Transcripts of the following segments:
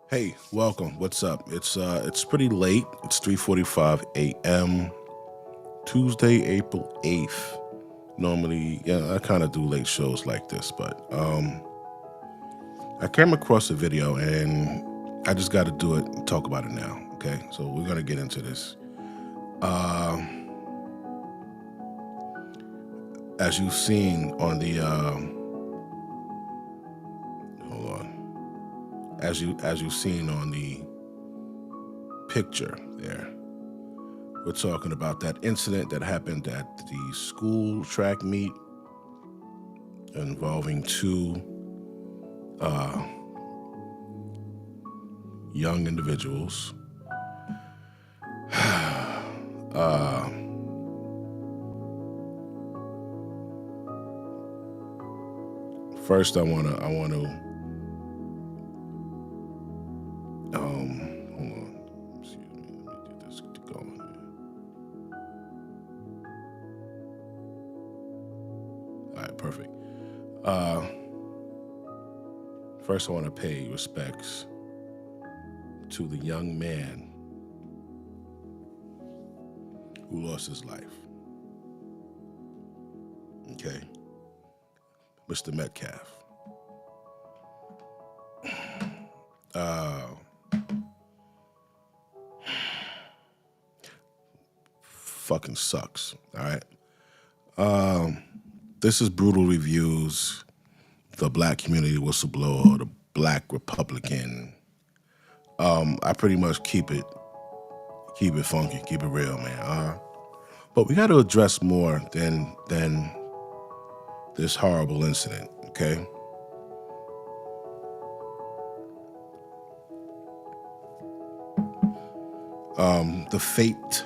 Hey, welcome. What's up? It's pretty late. It's 3:45 a.m. Tuesday, April 8th. Normally, yeah, I kind of do late shows like this, but I came across a video and I just got to do it and talk about it now. Okay, so we're gonna get into this. Um, as you've seen on the hold on, as you've seen on the picture there, we're talking about that incident that happened at the school track meet involving two uh, young individuals. uh, First, I wanna hold on. Excuse me. Let me get this going. All right, perfect. Uh, First, I want to pay respects to the young man who lost his life. Okay, Mr. Metcalf. Uh, Fucking sucks. All right. Um, this is Brutal Reviews, the Black Community Whistleblower, the Black Republican. I pretty much keep it funky, keep it real, man. But we got to address more than this horrible incident. Okay. The fate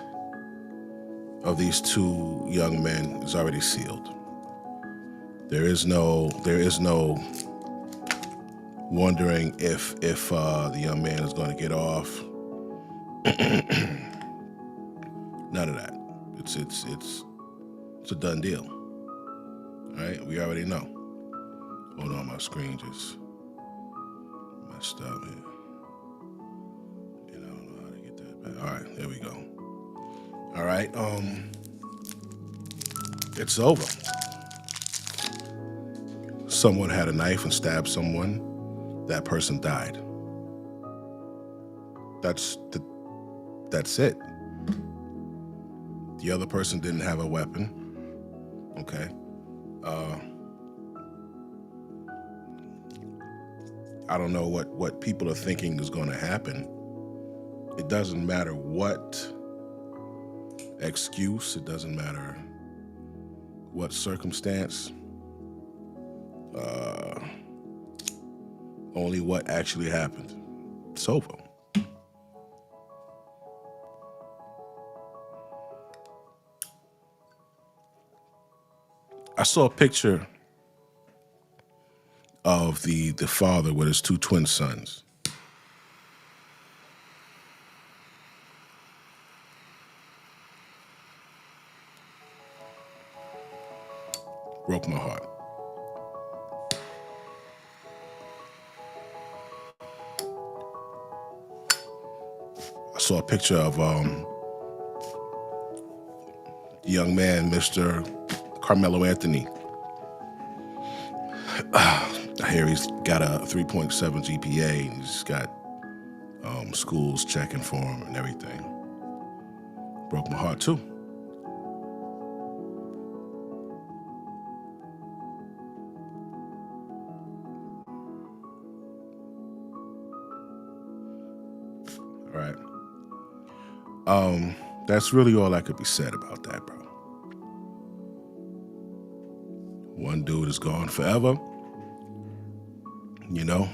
of these two young men is already sealed. There is no wondering if the young man is going to get off. None of that. It's a done deal. All right, we already know. Hold on, my screen just messed up here. And I don't know how to get that back. All right, there we go. All right, it's over. Someone had a knife and stabbed someone. That person died. That's the, that's it. The other person didn't have a weapon. Okay. Uh, I don't know what people are thinking is going to happen. It doesn't matter what excuse. It doesn't matter what circumstance. Uh, Only what actually happened. It's over. I saw a picture of the father with his two twin sons. Broke my heart. I saw a picture of the young man, Mr. Carmelo Anthony. I hear he's got a 3.7 GPA and he's got schools checking for him and everything. Broke my heart too. All right. That's really all that could be said about that, bro. One dude is gone forever. You know,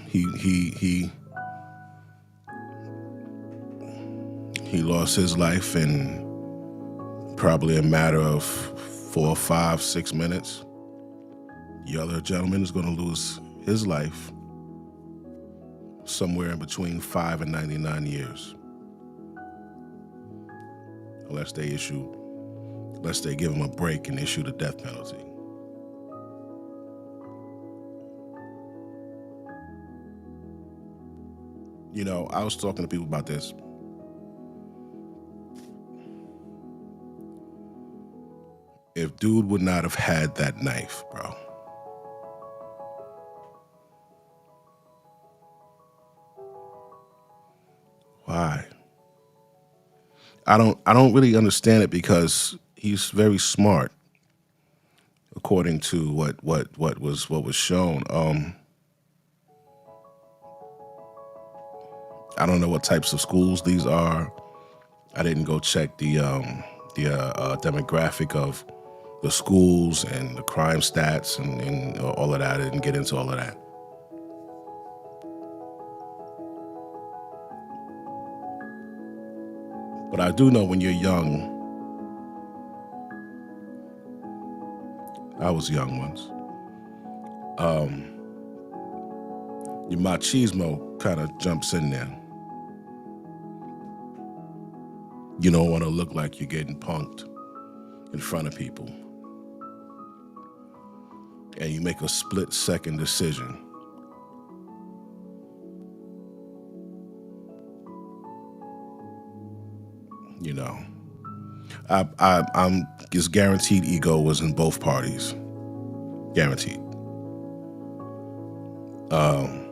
he lost his life in probably a matter of 4, 5, 6 minutes. The other gentleman is going to lose his life somewhere in between 5 and 99 years, unless they give him a break and issue the death penalty. I was talking to people about this. If dude would not have had that knife, bro, why? I don't really understand it because he's very smart, according to what was shown. I don't know what types of schools these are. I didn't go check the demographic of the schools and the crime stats and all of that. I didn't get into all of that. But I do know when you're young, I was young once, your machismo kind of jumps in there. You don't want to look like you're getting punked in front of people. And you make a split-second decision. You know, I'm just guaranteed ego was in both parties. Guaranteed. Um,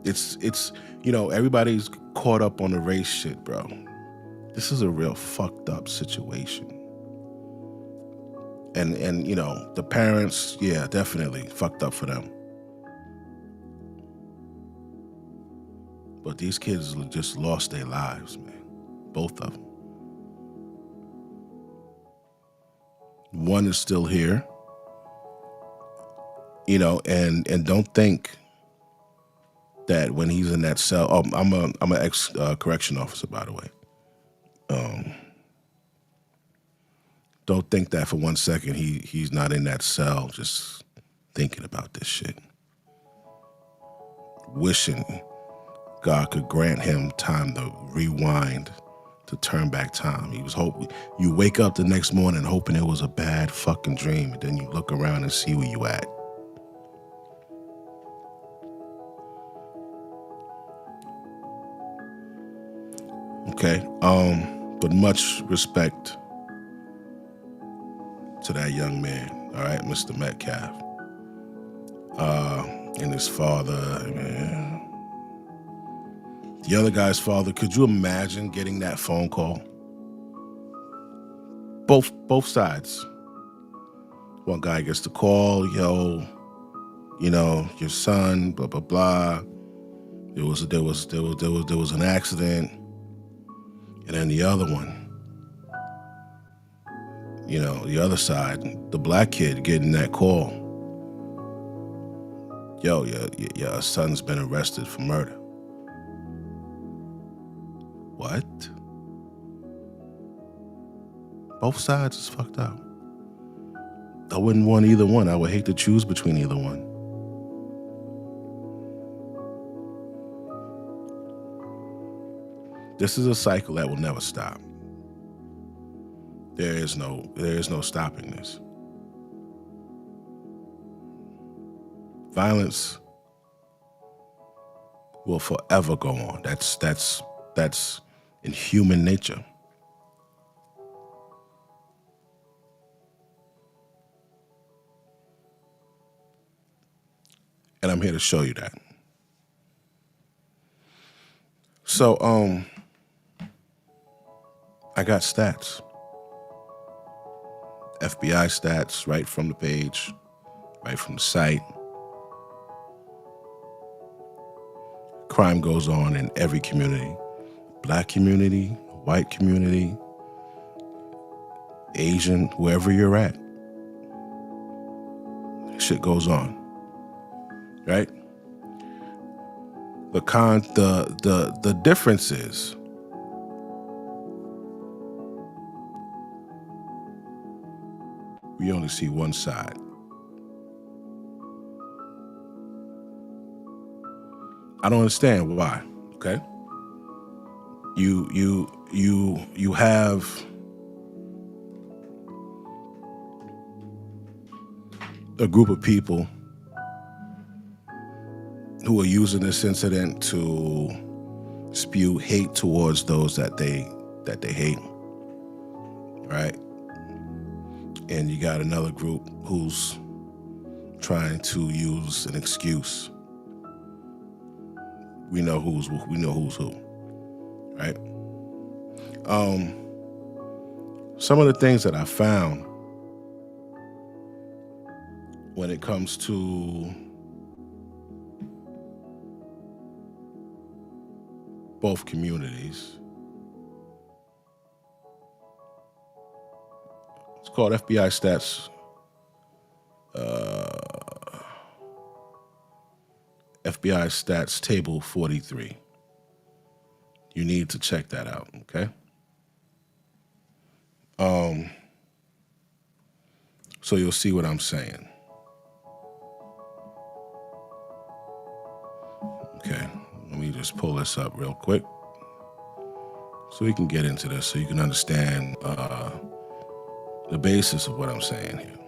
it's everybody's caught up on the race shit, bro. This is a real fucked up situation. And the parents, yeah, definitely fucked up for them. But these kids just lost their lives, man. Both of them. One is still here, and don't think that when he's in that cell. Oh, I'm an ex correction officer, by the way. Um, don't think that for 1 second he's not in that cell just thinking about this shit, wishing God could grant him time to rewind, to turn back time. He was hoping. You wake up the next morning hoping it was a bad fucking dream, and then you look around and see where you at. Okay. But much respect to that young man, all right, Mr. Metcalf. And his father, man. The other guy's father, could you imagine getting that phone call? Both sides. One guy gets the call, yo, your son, blah blah blah. There was an accident, and then the other one, the other side, the black kid getting that call. Yo, your son's been arrested for murder. What? Both sides is fucked up. I wouldn't want either one. I would hate to choose between either one. This is a cycle that will never stop. There is no stopping this. Violence will forever go on. That's in human nature. And I'm here to show you that. So, I got stats. FBI stats right from the page, right from the site. Crime goes on in every community. Black community, white community, Asian, wherever you're at. Shit goes on. Right? The difference is we only see one side. I don't understand why. Okay, you have a group of people who are using this incident to spew hate towards those that they hate, right? And you got another group who's trying to use an excuse. We know who's who, right? Some of the things that I found when it comes to both communities. It's called FBI Stats. FBI Stats Table 43. You need to check that out, okay? So you'll see what I'm saying. Okay, let me just pull this up real quick so we can get into this so you can understand the basis of what I'm saying here.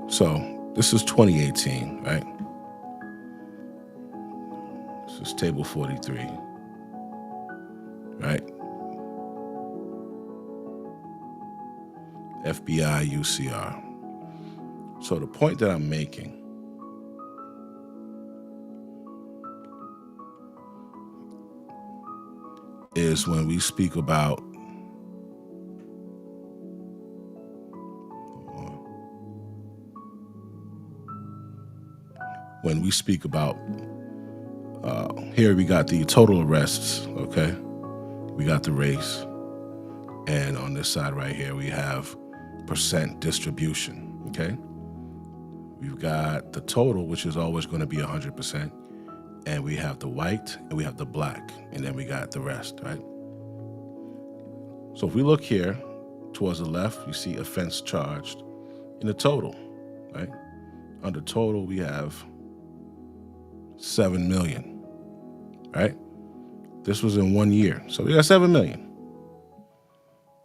So this is 2018, right? This is table 43, right? FBI UCR. So the point that I'm making is when we speak about here we got the total arrests, okay? We got the race. And on this side right here, we have percent distribution, okay? We've got the total, which is always going to be 100%. And we have the white and we have the black. And then we got the rest, right? So if we look here towards the left, you see offense charged in the total, right? Under total, we have 7 million, right? This was in 1 year. So we got 7 million,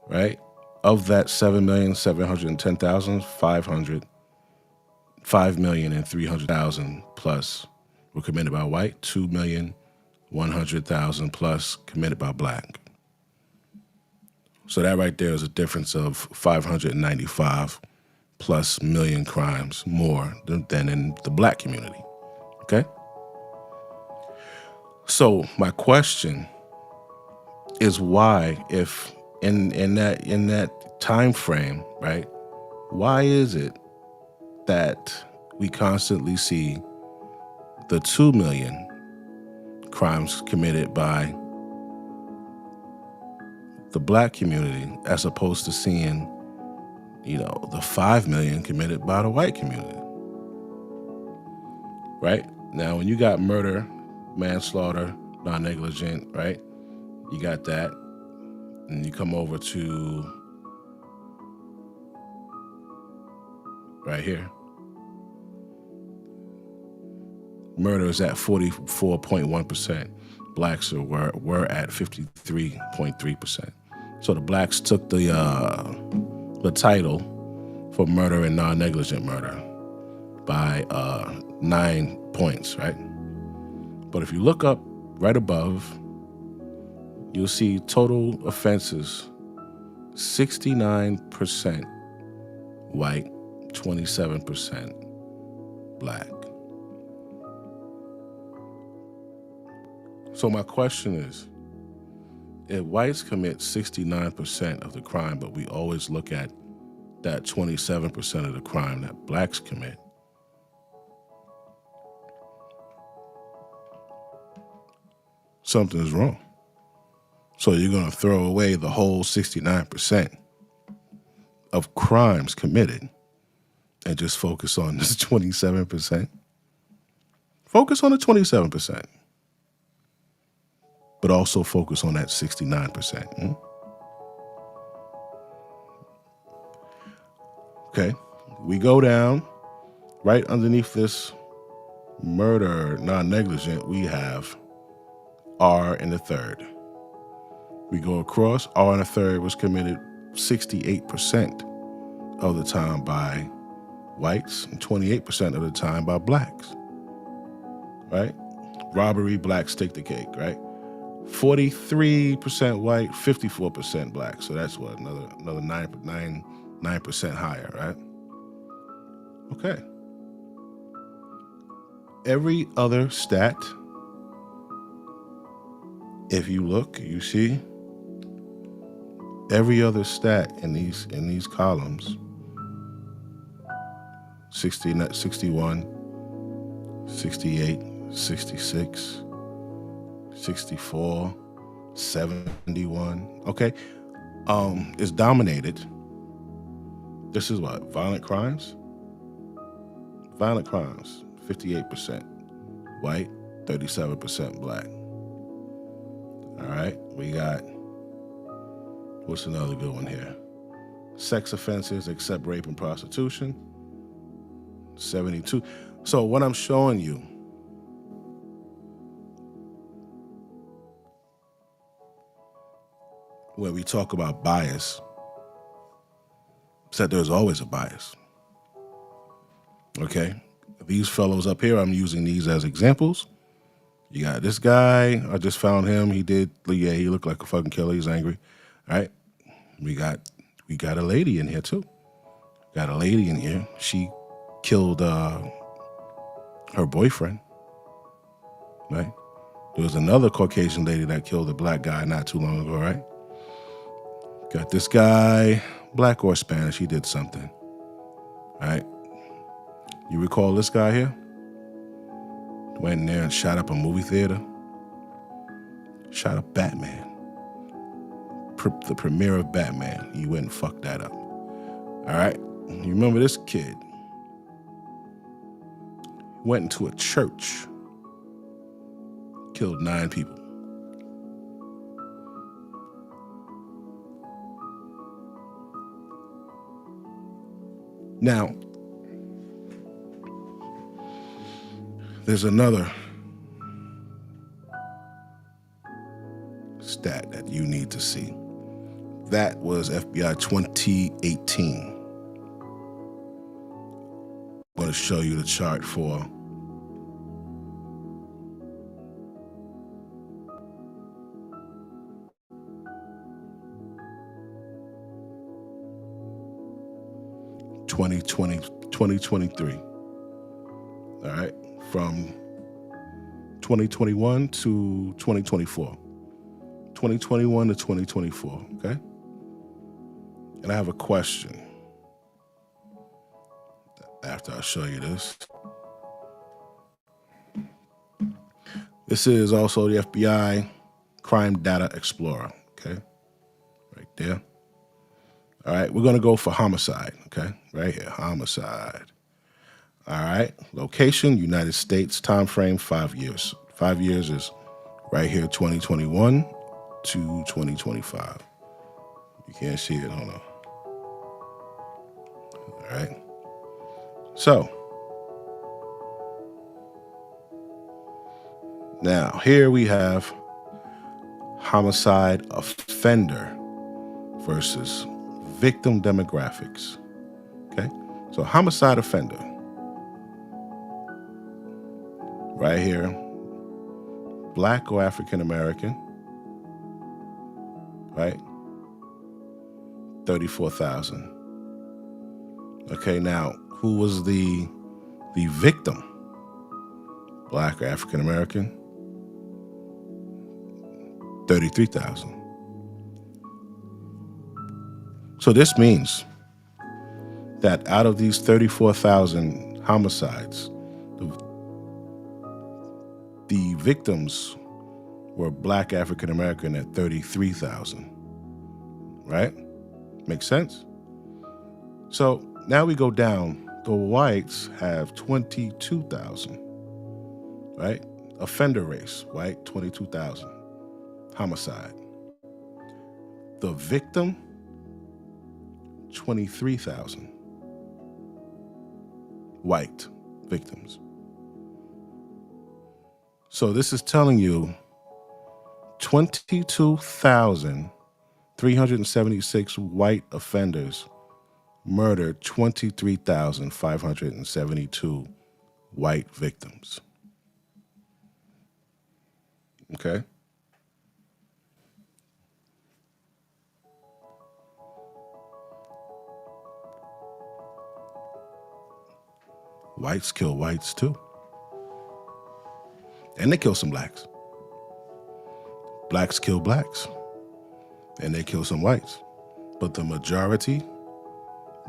right? Of that 7,710,000, 5,300,000 plus were committed by white, 2,100,000 plus committed by black. So that right there is a difference of 595 plus million crimes more than in the black community, okay? So my question is why, if in that time frame, right, why is it that we constantly see the 2 million crimes committed by the black community as opposed to seeing, the 5 million committed by the white community? Right? Now, when you got murder, manslaughter, non-negligent, right? You got that. And you come over to right here. Murder is at 44.1%. Blacks were at 53.3%. So the blacks took the title for murder and non-negligent murder by 9 points, right? But if you look up right above, you'll see total offenses, 69% white, 27% black. So my question is, if whites commit 69% of the crime, but we always look at that 27% of the crime that blacks commit, something is wrong. So you're going to throw away the whole 69% of crimes committed and just focus on this 27%? Focus on the 27%, but also focus on that 69%. Okay, we go down right underneath this murder non-negligent, we have R in the third. We go across, R and a third was committed 68% of the time by whites and 28% of the time by blacks, right? Robbery, blacks take the cake, right? 43% white, 54% black. So that's what, another 9% higher, right? Okay. Every other stat, if you look, you see every other stat in these columns, 60, 61, 68, 66, 64, 71, okay, is dominated. This is what? Violent crimes? Violent crimes, 58% white, 37% black. All right, we got, what's another good one here? Sex offenses except rape and prostitution, 72. So what I'm showing you, when we talk about bias, is that there's always a bias. Okay? These fellows up here, I'm using these as examples. You got this guy, I just found him. He looked like a fucking killer. He's angry. All right? We got a lady in here too. Got a lady in here. She killed her boyfriend. Right? There was another Caucasian lady that killed a black guy not too long ago, right? Got this guy, black or Spanish, he did something. All right? You recall this guy here? Went in there and shot up a movie theater. Shot up Batman. The premiere of Batman. He went and fucked that up. All right? You remember this kid? Went into a church. Killed 9 people. Now, there's another stat that you need to see. That was FBI 2018. I'm going to show you the chart for $2023. All right, from 2021 to 2024. 2021 to 2024, okay? And I have a question after I show you this. This is also the FBI Crime Data Explorer, okay? Right there. All right, we're gonna go for homicide, okay? Right here, homicide. All right, location, United States, time frame, 5 years. 5 years is right here, 2021 to 2025. You can't see it, hold on. All right, so now here we have homicide offender versus victim demographics, okay? So homicide offender, right here, black or African American, right? 34,000. Okay, now who was the victim? Black or African American? 33,000. So this means that out of these 34,000 homicides, the victims were black African American at 33,000, right? Makes sense? So now we go down, the whites have 22,000, right? Offender race, white, 22,000, homicide. The victim, 23,000, white victims. So this is telling you 22,376 white offenders murdered 23,572 white victims. Okay? Whites kill whites too. And they kill some blacks. Blacks kill blacks. And they kill some whites. But the majority,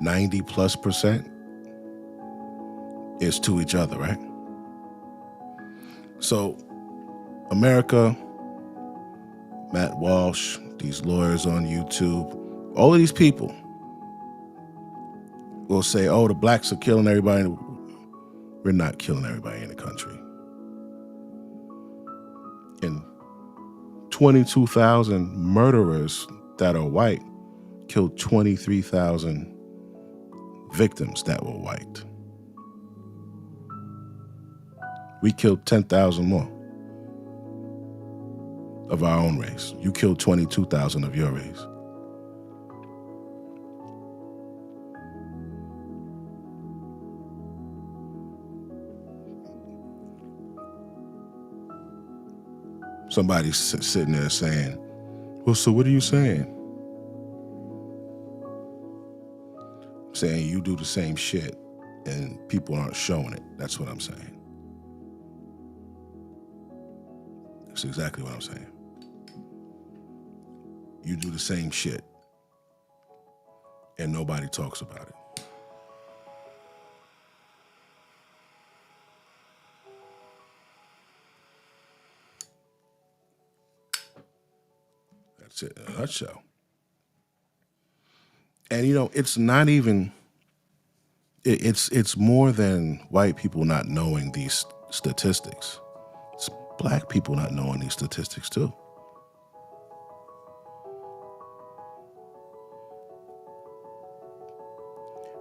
90+%, is to each other, right? So, America, Matt Walsh, these lawyers on YouTube, all of these people will say, oh, the blacks are killing everybody. We're not killing everybody in the country. And 22,000 murderers that are white killed 23,000 victims that were white. We killed 10,000 more of our own race. You killed 22,000 of your race. Somebody's sitting there saying, well, so what are you saying? I'm saying you do the same shit and people aren't showing it. That's what I'm saying. That's exactly what I'm saying. You do the same shit and nobody talks about it. That's it in a nutshell. And it's not even, it's more than white people not knowing these statistics. It's black people not knowing these statistics too.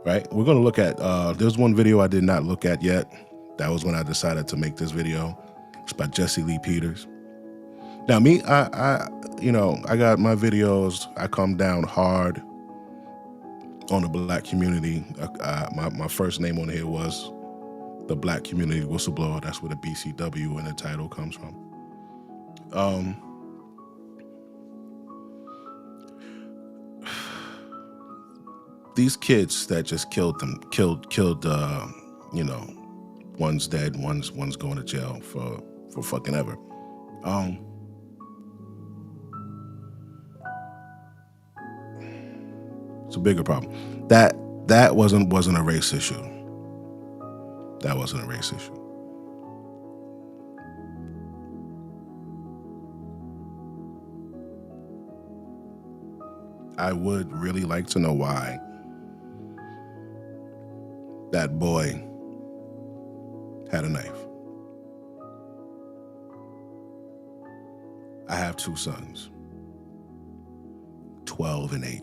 Right? We're going to look at, there's one video I did not look at yet. That was when I decided to make this video. It's by Jesse Lee Peters. Now me, I got my videos, I come down hard on the black community. My first name on here was the Black Community Whistleblower. That's where the BCW in the title comes from. These kids that just killed one's dead, one's going to jail for fucking ever. It's a bigger problem. That wasn't a race issue. That wasn't a race issue. I would really like to know why that boy had a knife. I have two sons, 12 and 8.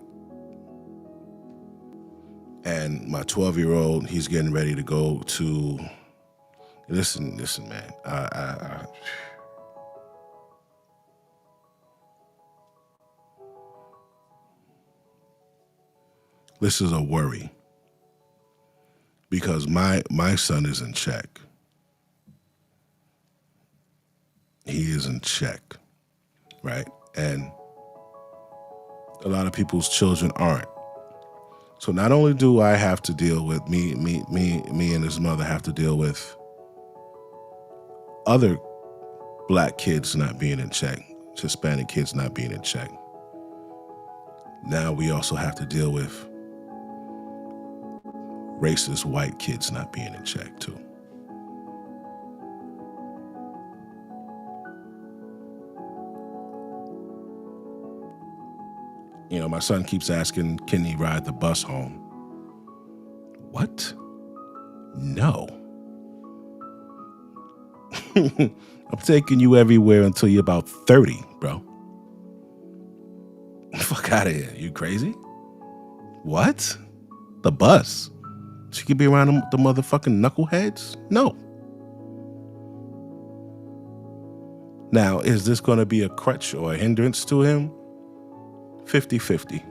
And my 12-year-old, he's getting ready to go to, listen, man, this is a worry because my son is in check. He is in check, right? And a lot of people's children aren't. So not only do I have to deal with me and his mother have to deal with other black kids not being in check, Hispanic kids not being in check. Now we also have to deal with racist white kids not being in check too. My son keeps asking, can he ride the bus home? What? No. I'm taking you everywhere until you're about 30, bro. Fuck out of here. You crazy? What? The bus? She could be around the motherfucking knuckleheads? No. Now, is this going to be a crutch or a hindrance to him? 50-50.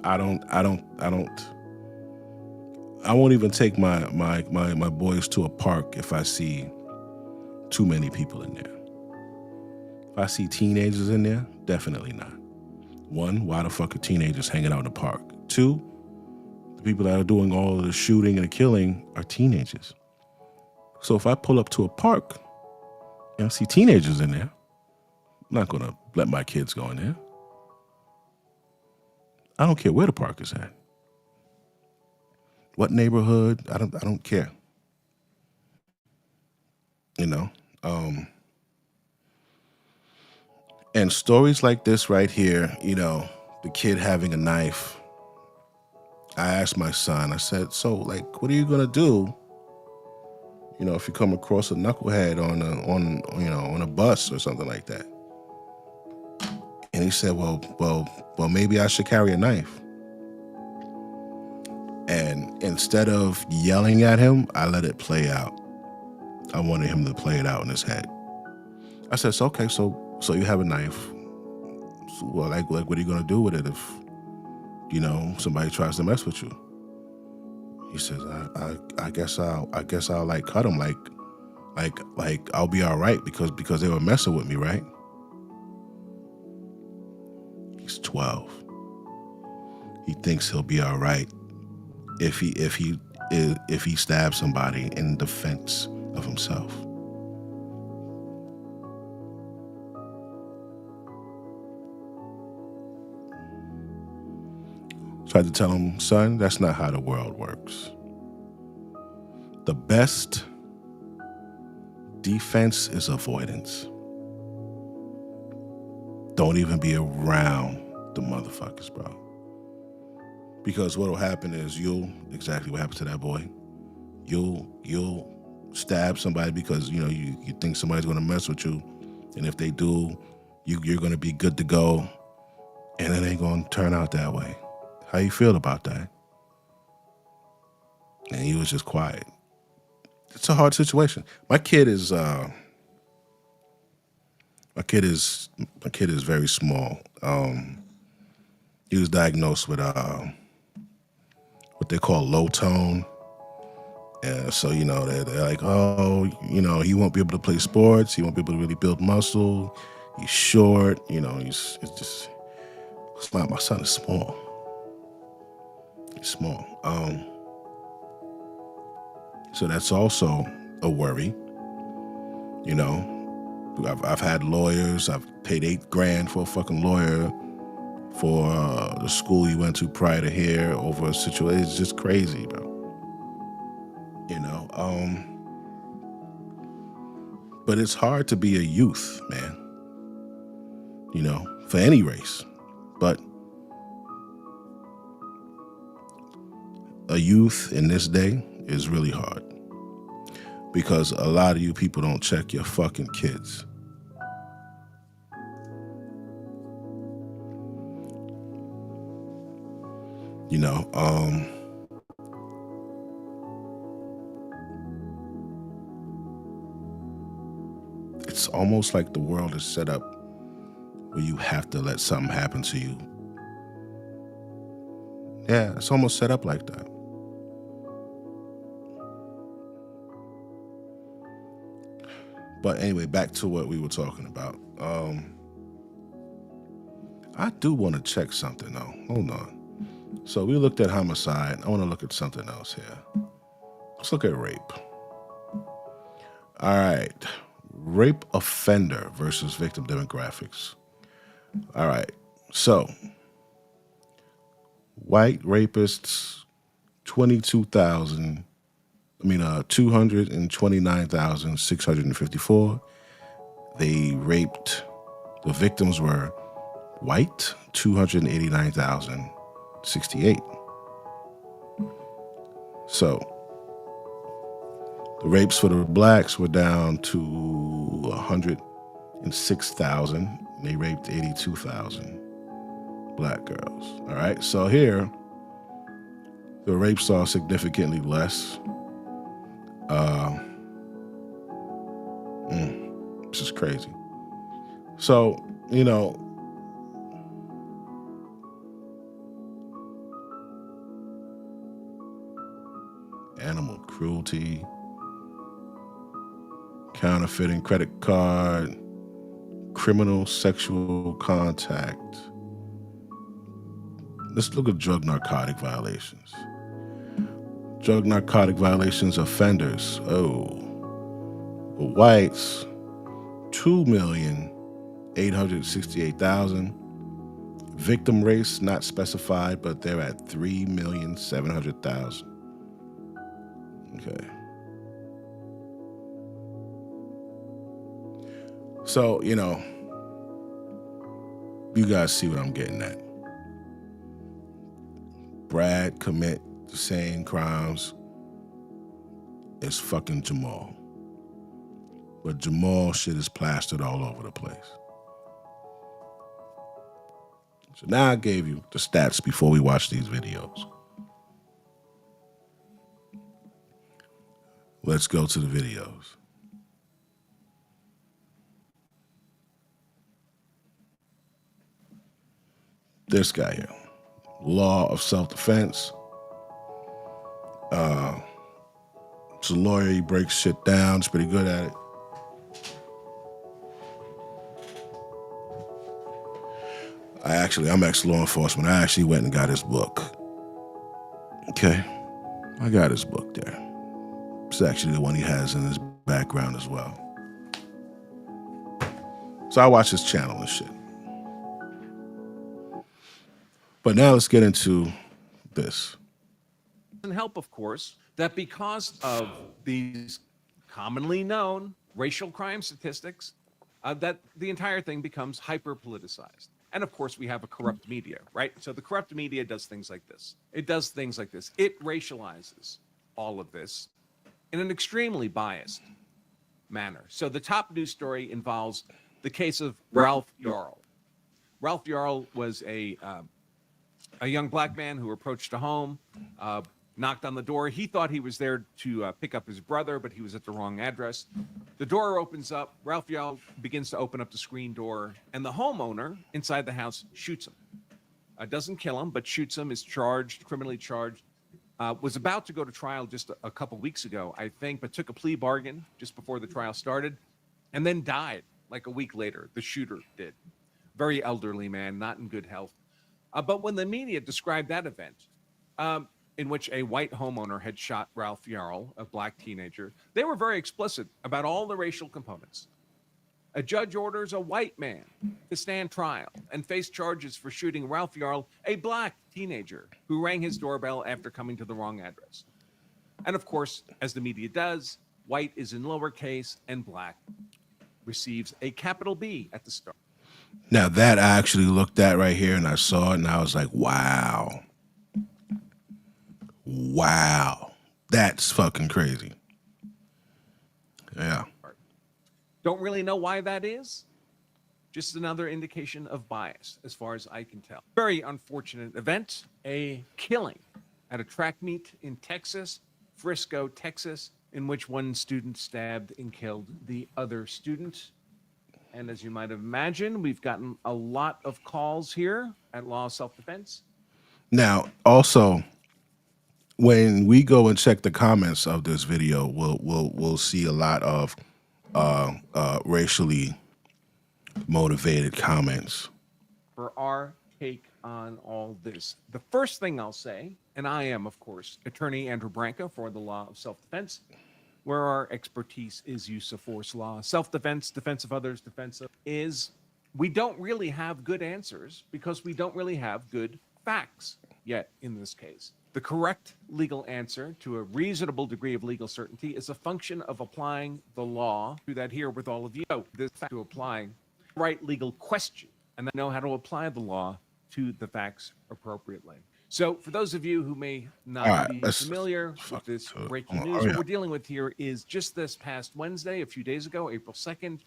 I won't even take my boys to a park if I see too many people in there. If I see teenagers in there, definitely not. One, why the fuck are teenagers hanging out in the park? Two, the people that are doing all of the shooting and the killing are teenagers. So if I pull up to a park and I see teenagers in there, I'm not going to let my kids go in there. I don't care where the park is at. What neighborhood? I don't care. You know? And stories like this right here, you know, the kid having a knife. I asked my son, I said, so like, what are you gonna do? You know, if you come across a knucklehead on a bus or something like that. And he said, well, maybe I should carry a knife. And instead of yelling at him, I let it play out. I wanted him to play it out in his head. I said, okay, so you have a knife. So, well, like, what are you gonna do with it if, you know, somebody tries to mess with you? He says, I guess I'll like cut him, like I'll be all right because they were messing with me, right? He's 12. He thinks he'll be all right if he stabs somebody in defense of himself. Tried to tell him, son, that's not how the world works. The best defense is avoidance. Don't even be around the motherfuckers, bro. Because what'll happen is exactly what happened to that boy. You'll stab somebody because, you know, you think somebody's gonna mess with you. And if they do, you're gonna be good to go. And it ain't gonna turn out that way. How you feel about that? And he was just quiet. It's a hard situation. My kid is very small. He was diagnosed with what they call low tone. And so, you know, they're like, oh, you know, he won't be able to play sports. He won't be able to really build muscle. He's short. You know, it's not, my son is small. He's small. So that's also a worry. You know, I've had lawyers. I've paid $8,000 for a fucking lawyer for the school he went to prior to here over a situation. It's just crazy, bro. You know, but it's hard to be a youth, man. You know, for any race, but a youth in this day is really hard because a lot of you people don't check your fucking kids. You know, it's almost like the world is set up where you have to let something happen to you. Yeah, it's almost set up like that. But anyway, back to what we were talking about. I do want to check something though. Hold on. So we looked at homicide. I want to look at something else here. Let's look at rape. All right. Rape offender versus victim demographics. All right. So white rapists, 229,654. They raped, the victims were white, 289,068. So the rapes for the blacks were down to 106,000. They raped 82,000 black girls. All right. So here, The rapes are significantly less. This is crazy. So, animal cruelty, counterfeiting credit card, criminal sexual contact. Let's look at drug narcotic violations. Drug narcotic violations offenders. Whites, 2,868,000. Victim race not specified, but they're at 3,700,000. Okay. So, you guys see what I'm getting at. Brad commit the same crimes as fucking Jamal. But Jamal shit is plastered all over the place. So now I gave you the stats before we watch these videos. Let's go to the videos. This guy here. Law of self-defense. He's a lawyer. He breaks shit down. He's pretty good at it. I'm ex-law enforcement. I actually went and got his book. Okay. I got his book there. It's actually the one he has in his background as well. So I watch his channel and shit. But now let's get into this. And help, of course, that because of these commonly known racial crime statistics, that the entire thing becomes hyper-politicized. And of course, we have a corrupt media, right? So the corrupt media does things like this. It does things like this. It racializes all of this in an extremely biased manner. So the top news story involves the case of Ralph Yarl. Ralph Yarl was a young black man who approached a home, knocked on the door. He thought he was there to pick up his brother, but he was at the wrong address. The door opens up. Ralph Yarl begins to open up the screen door, and the homeowner inside the house shoots him. Doesn't kill him, but shoots him, is charged, criminally charged. Was about to go to trial just a couple weeks ago, I think, but took a plea bargain just before the trial started, and then died like a week later. The shooter did. Very elderly man, not in good health. But when the media described that event, in which a white homeowner had shot Ralph Yarl, a black teenager, they were very explicit about all the racial components. A judge orders a white man to stand trial and face charges for shooting Ralph Yarl, a black teenager who rang his doorbell after coming to the wrong address. And of course, as the media does, white is in lowercase and black receives a capital B at the start. Now that I actually looked at right here and I saw it and I was like, wow. Wow. That's fucking crazy. Yeah. Don't really know why that is. Just another indication of bias, as far as I can tell. Very unfortunate event. A killing at a track meet in Texas, Frisco, Texas, in which one student stabbed and killed the other student. And as you might imagine, we've gotten a lot of calls here at Law of Self-Defense. Now, also, when we go and check the comments of this video, we'll see a lot of racially motivated comments. For our take on all this, the first thing I'll say, and I am, of course, attorney Andrew Branca for the Law of Self-Defense, where our expertise is use of force law. Self-defense, defense of others, defense of is, we don't really have good answers because we don't really have good facts yet in this case. The correct legal answer to a reasonable degree of legal certainty is a function of applying the law. Do that here with all of you. This fact to applying the right legal question and then know how to apply the law to the facts appropriately. So for those of you who may not be familiar with this breaking news, what we're dealing with here is just this past Wednesday, a few days ago, April 2nd,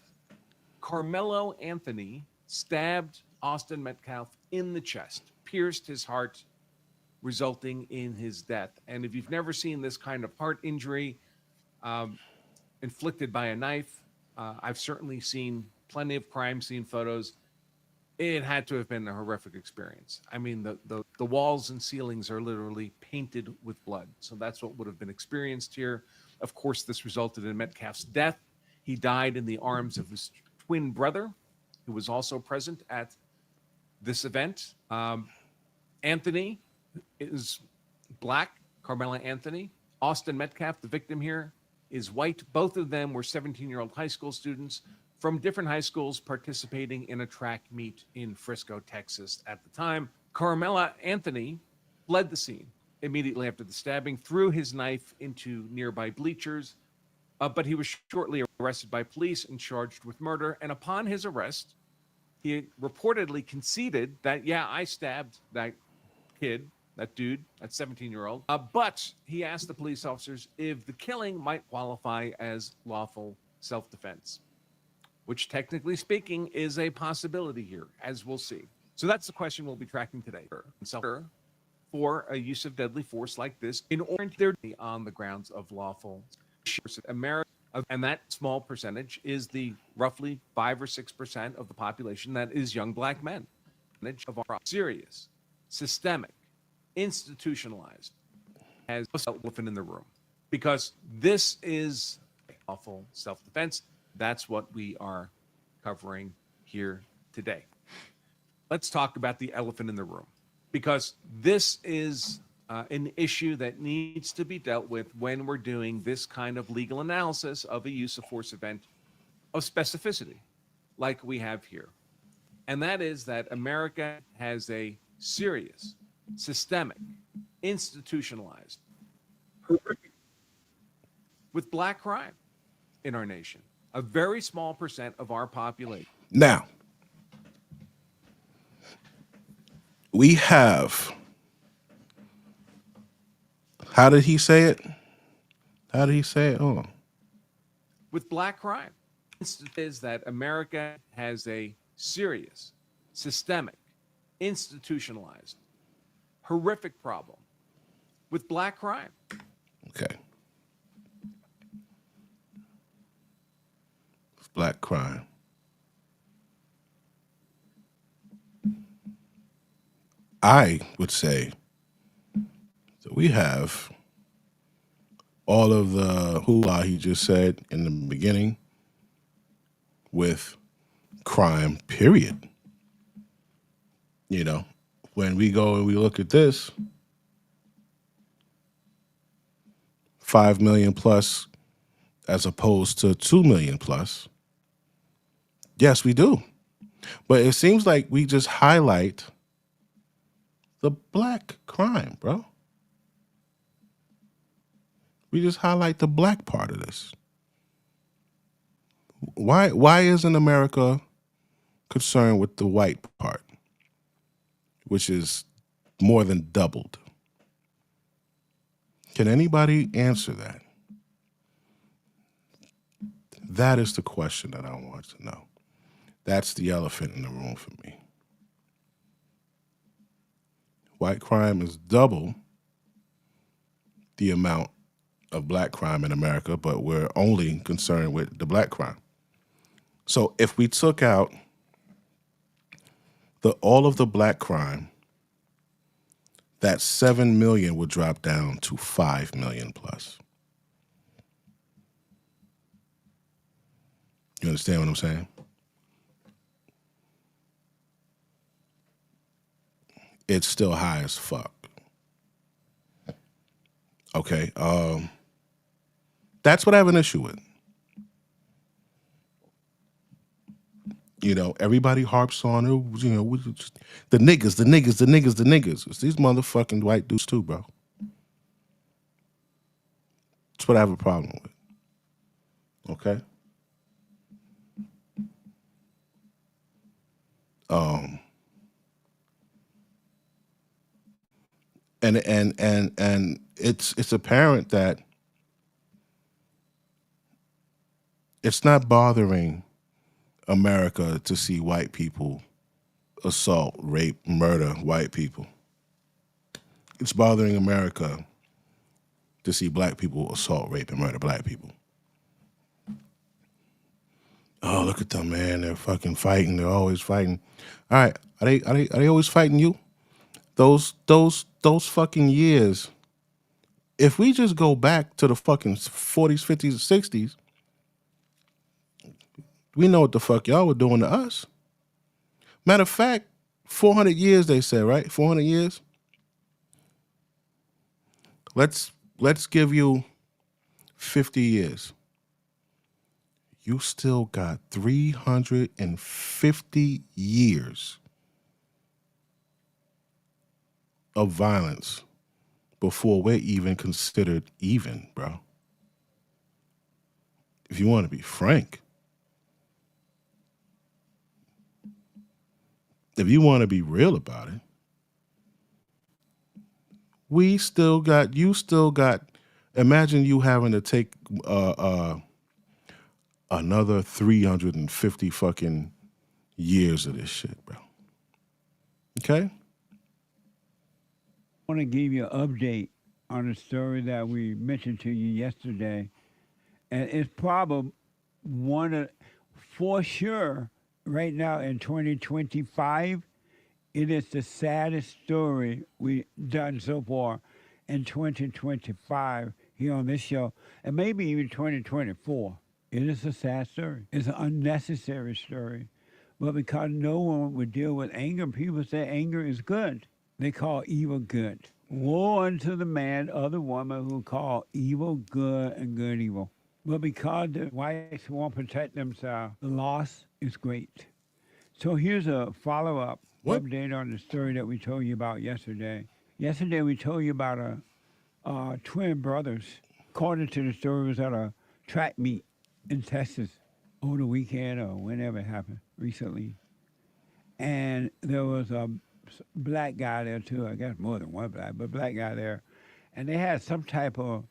Carmelo Anthony stabbed Austin Metcalf in the chest, pierced his heart, resulting in his death. And if you've never seen this kind of heart injury inflicted by a knife, I've certainly seen plenty of crime scene photos. It had to have been a horrific experience. I mean, the walls and ceilings are literally painted with blood. So that's what would have been experienced here. Of course, this resulted in Metcalf's death. He died in the arms of his twin brother, who was also present at this event. Anthony is black, Carmela Anthony. Austin Metcalf, the victim here, is white. Both of them were 17-year-old high school students from different high schools participating in a track meet in Frisco, Texas at the time. Carmela Anthony fled the scene immediately after the stabbing, threw his knife into nearby bleachers, but he was shortly arrested by police and charged with murder. And upon his arrest, he reportedly conceded that, yeah, I stabbed that kid, that dude, that 17-year-old. But he asked the police officers if the killing might qualify as lawful self-defense, which technically speaking is a possibility here, as we'll see. So that's the question we'll be tracking today. For a use of deadly force like this in order to be on the grounds of lawful America, and that small percentage is the roughly 5 or 6% of the population that is young black men. Of our serious, systemic, institutionalized, has an elephant in the room, because this is lawful self-defense. That's what we are covering here today. Let's talk about the elephant in the room, because this is an issue that needs to be dealt with when we're doing this kind of legal analysis of a use of force event of specificity like we have here. And that is that America has a serious, systemic, institutionalized with black crime in our nation. A very small percent of our population. Now, we have, how did he say it? How did he say it? Oh. With black crime. Is that America has a serious, systemic, institutionalized, horrific problem with black crime. Okay. Black crime. I would say that we have all of the hoopla he just said in the beginning with crime, period. You know, when we go and we look at this, 5 million plus as opposed to 2 million plus. Yes, we do. But it seems like we just highlight the black crime, bro. We just highlight the black part of this. Why isn't America concerned with the white part, which is more than doubled? Can anybody answer that? That is the question that I want to know. That's the elephant in the room for me. White crime is double the amount of black crime in America, but we're only concerned with the black crime. So if we took out all of the black crime, that 7 million would drop down to 5 million plus. You understand what I'm saying? It's still high as fuck. Okay, that's what I have an issue with. You know, everybody harps on it, you know, the niggas. It's these motherfucking white dudes too, bro. That's what I have a problem with. Okay? And it's apparent that it's not bothering America to see white people assault, rape, murder white people. it's bothering America to see black people assault, rape, and murder black people. Oh, look at them, man. They're fucking fighting. They're always fighting. All right. Are they always fighting you? Those fucking years. If we just go back to the fucking 40s, 50s, 60s, we know what the fuck y'all were doing to us. Matter of fact, 400 years they said, right? 400 years. Let's give you 50 years. You still got 350 years of violence before we're even considered even, bro. If you want to be frank. If you want to be real about it, you still got, imagine you having to take another 350 fucking years of this shit, bro. Okay? I want to give you an update on a story that we mentioned to you yesterday. And it's probably for sure, right now in 2025, it is the saddest story we've done so far in 2025 here on this show, and maybe even 2024. It is a sad story. It's an unnecessary story. But because no one would deal with anger, people say anger is good. They call evil good. Woe unto the man or the woman who call evil good and good evil. But because the whites won't protect themselves, the loss is great. So here's a follow-up update on the story that we told you about yesterday. Yesterday we told you about twin brothers. According to the story, it was at a track meet in Texas over the weekend or whenever it happened recently. And there was a black guy there too. I guess more than one black guy there. And they had some type of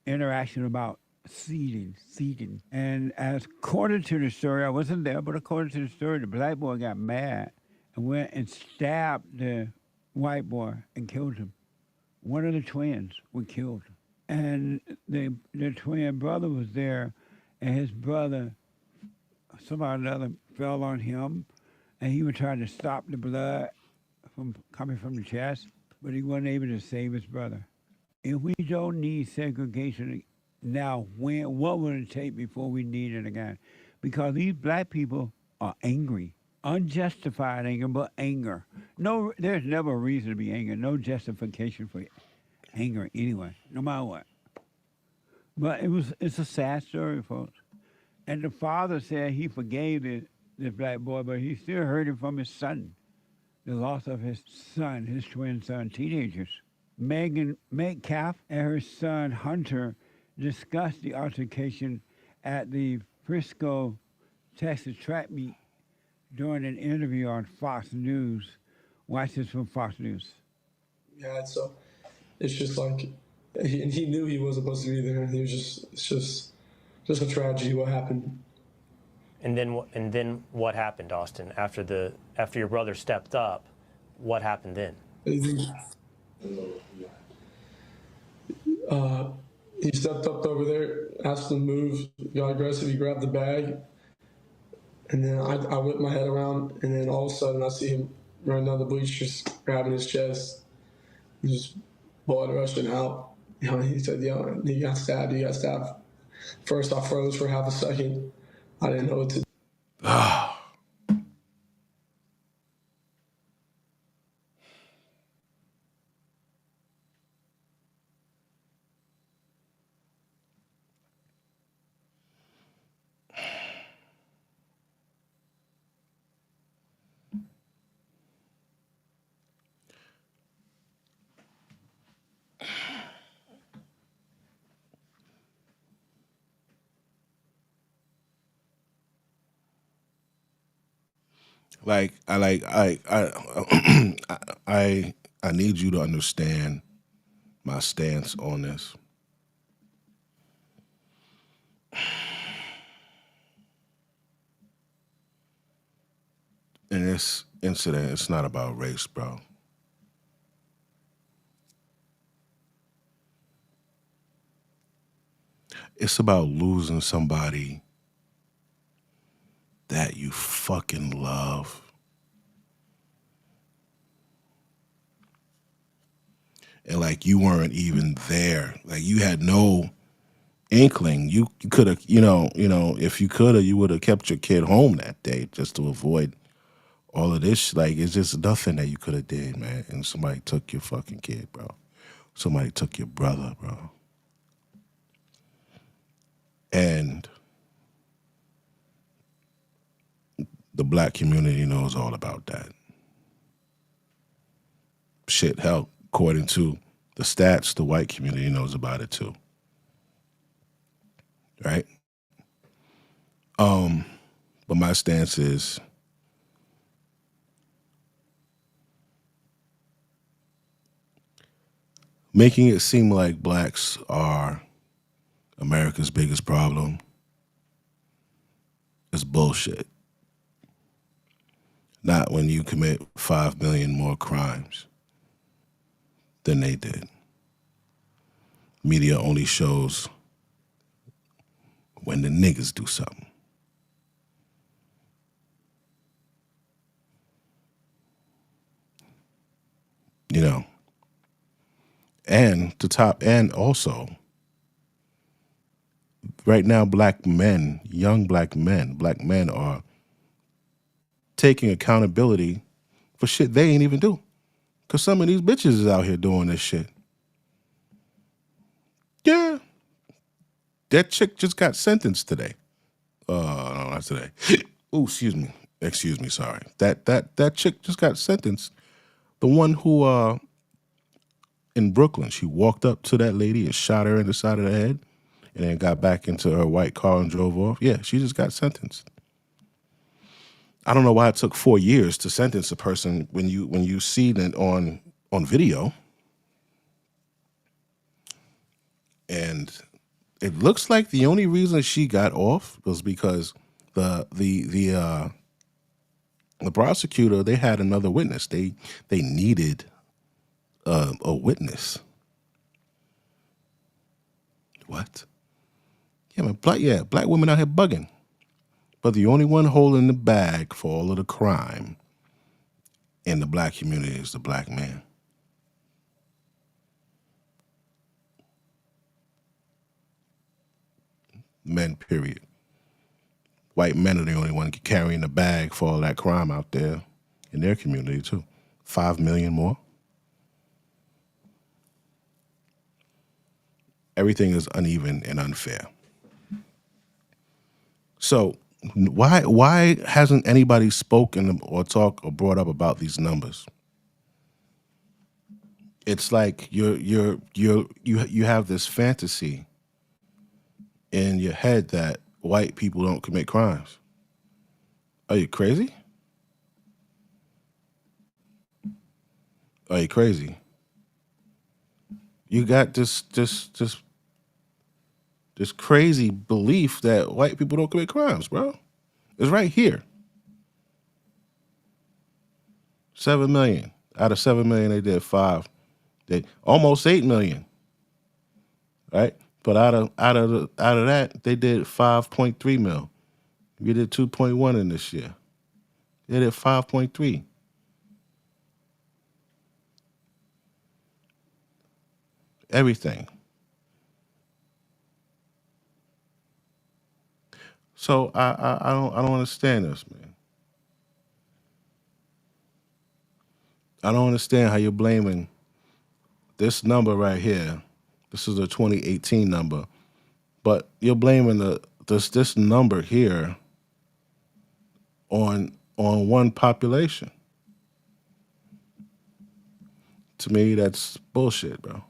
interaction about seeding. And as according to the story, I wasn't there, but according to the story, the black boy got mad and went and stabbed the white boy and killed him. One of the twins was killed. And the twin brother was there, and his brother, somehow or another, fell on him, and he was trying to stop the blood from coming from the chest, but he wasn't able to save his brother. If we don't need segregation now, what will it take before we need it again? Because these black people are angry. Unjustified anger, but anger. No, there's never a reason to be angry. No justification for anger anyway, no matter what. But it's a sad story, folks. And the father said he forgave this black boy, but he still heard it from his son. The loss of his son, his twin son, teenagers. Megan Metcalf and her son Hunter discussed the altercation at the Frisco, Texas track meet during an interview on Fox News. Watch this from Fox News. Yeah, so it's just like he knew he wasn't supposed to be there. It's just a tragedy what happened. And then what happened, Austin? After your brother stepped up, what happened then? He stepped up over there, asked him to move, got aggressive. He grabbed the bag, and then I whipped my head around, and then all of a sudden I see him running down the bleachers, grabbing his chest, and just blood rushing out. You know, he said, "Yeah, he got stabbed. He got stabbed." First, I froze for half a second. I didn't know what to do. I need you to understand my stance on this. In this incident, it's not about race, bro. It's about losing somebody that you fucking love. And like you weren't even there. Like you had no inkling. You could have, if you could have, you would have kept your kid home that day just to avoid all of this. Like it's just nothing that you could have did, man. And somebody took your fucking kid, bro. Somebody took your brother, bro. And the black community knows all about that. Shit, hell, according to the stats, the white community knows about it too. Right? But my stance is making it seem like blacks are America's biggest problem is bullshit. Not when you commit 5 million more crimes than they did. Media only shows when the niggas do something. You know. And also, right now, black men are taking accountability for shit they ain't even do. Because some of these bitches is out here doing this shit. Yeah. That chick just got sentenced today. No, not today. Oh, excuse me, sorry. That chick just got sentenced. The one who, in Brooklyn, she walked up to that lady and shot her in the side of the head and then got back into her white car and drove off. Yeah, she just got sentenced. I don't know why it took 4 years to sentence a person when you see it on video. And it looks like the only reason she got off was because the prosecutor, they had another witness. They needed a witness. What? Yeah, man, black women out here bugging. But the only one holding the bag for all of the crime in the black community is the black man. Men, period. White men are the only one carrying the bag for all that crime out there in their community too. 5 million more. Everything is uneven and unfair. So why hasn't anybody spoken or talked or brought up about these numbers? It's like you have this fantasy in your head that white people don't commit crimes. Are you crazy? Are you crazy? You got this crazy belief that white people don't commit crimes, bro. It's right here. 7 million. Out of 7 million, they did 5. They almost 8 million. Right? But out of that, they did 5.3 mil. We did 2.1 in this year. They did 5.3. Everything. So I don't understand this, man. I don't understand how you're blaming this number right here. This is a 2018 number, but you're blaming this number here on one population. To me, that's bullshit, bro.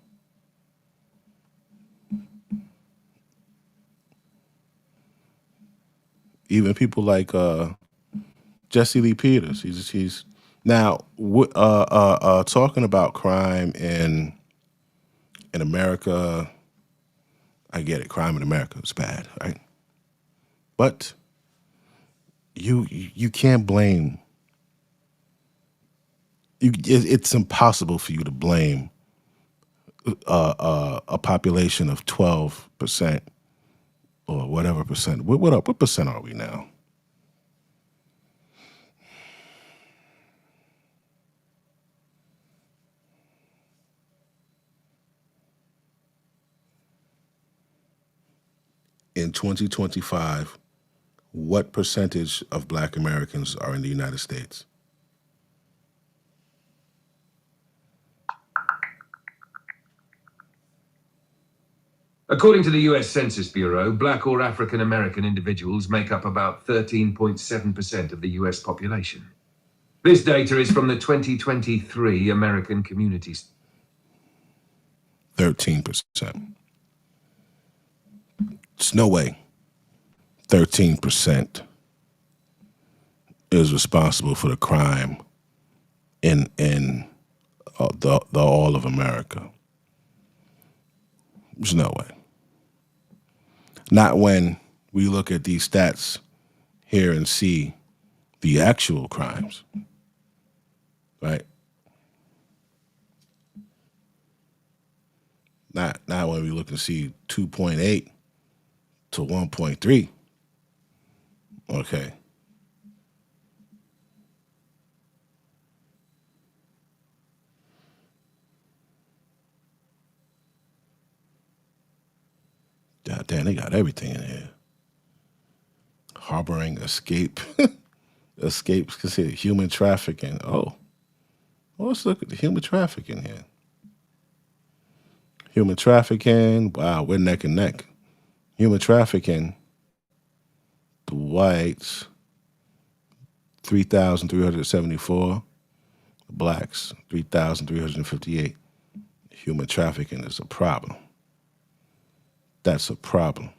Even people like Jesse Lee Peters, he's now talking about crime in America. I get it, crime in America is bad, right? But you can't blame. It's impossible for you to blame a population of 12% or whatever percent. What percent are we now? In 2025, what percentage of Black Americans are in the United States? According to the US Census Bureau, Black or African American individuals make up about 13.7% of the US population. This data is from the 2023 American Communities. 13%. There's no way 13% is responsible for the crime in the all of America. There's no way. Not when we look at these stats here and see the actual crimes, right? Not when we look and see 2.8 to 1.3. Okay. God damn, they got everything in here. Harboring, escape, escapes, considered human trafficking. Oh, well, let's look at the human trafficking here. Human trafficking, wow, we're neck and neck. Human trafficking, the whites, 3,374. The blacks, 3,358. Human trafficking is a problem. That's a problem.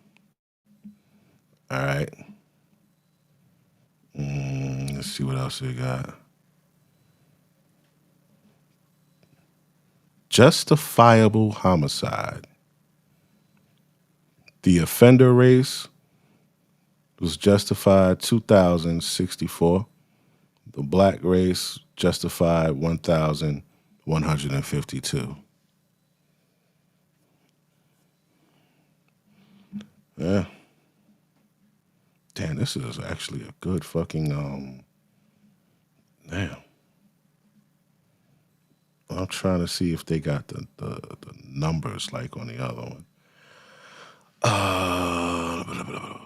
All right. Let's see what else we got. Justifiable homicide. The offender race was justified 2,064. The black race justified 1,152. Yeah. Damn, this is actually a good fucking damn. I'm trying to see if they got the numbers like on the other one. Blah, blah, blah.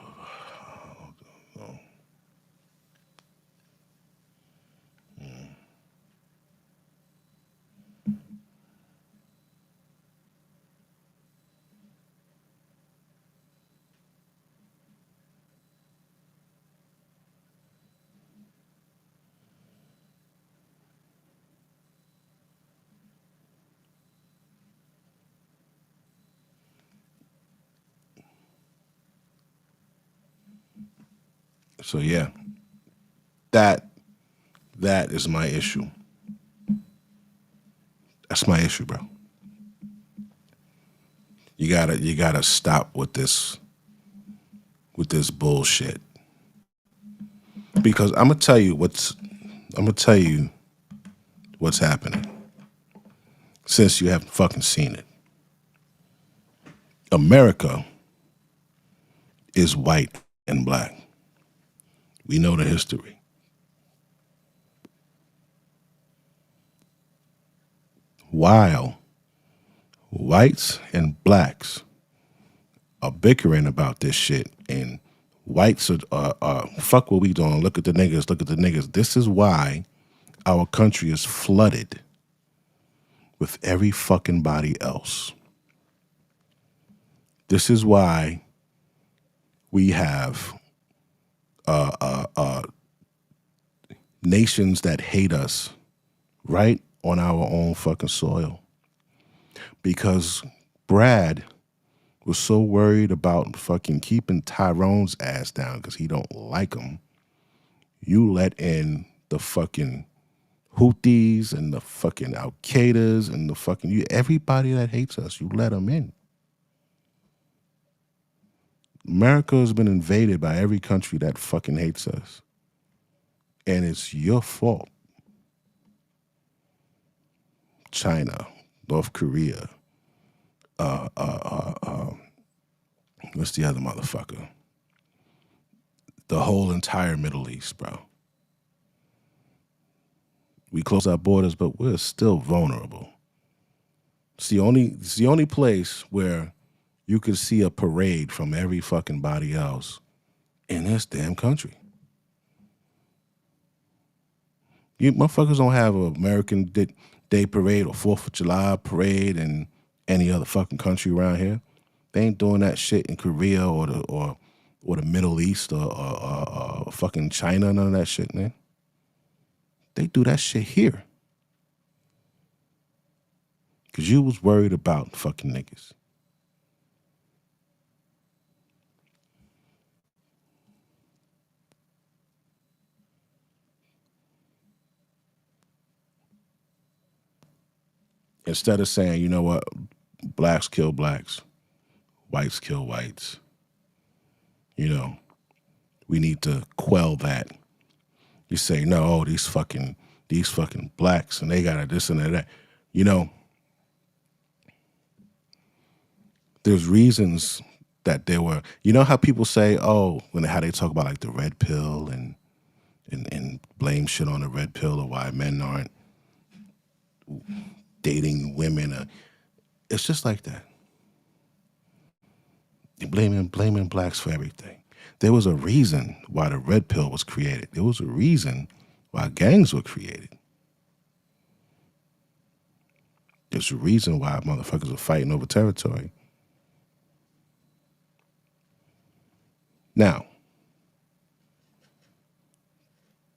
So yeah, that is my issue. That's my issue, bro. You gotta stop with this bullshit. Because I'm gonna tell you what's happening. Since you haven't fucking seen it. America is white and black. We know the history. While whites and blacks are bickering about this shit, and whites are fuck what we doing, look at the niggas. This is why our country is flooded with every fucking body else. This is why we have nations that hate us right on our own fucking soil. Because Brad was so worried about fucking keeping Tyrone's ass down because he don't like him. You let in the fucking Houthis and the fucking Al-Qaedas and the fucking, everybody that hates us, you let them in. America has been invaded by every country that fucking hates us. And it's your fault. China, North Korea, What's the other motherfucker? The whole entire Middle East, bro. We close our borders, but we're still vulnerable. It's the only place where you could see a parade from every fucking body else in this damn country. You motherfuckers don't have an American Day parade or 4th of July parade in any other fucking country around here. They ain't doing that shit in Korea or the Middle East or fucking China, none of that shit, man. They do that shit here. Because you was worried about fucking niggas. Instead of saying, you know what, blacks kill blacks, whites kill whites, you know, we need to quell that. You say, no, these fucking blacks and they got this and that. You know, there's reasons that there were, you know how people say, oh, how they talk about like the red pill and blame shit on the red pill or why men aren't dating women. It's just like that. You're blaming blacks for everything. There was a reason why the red pill was created. There was a reason why gangs were created. There's a reason why motherfuckers are fighting over territory. Now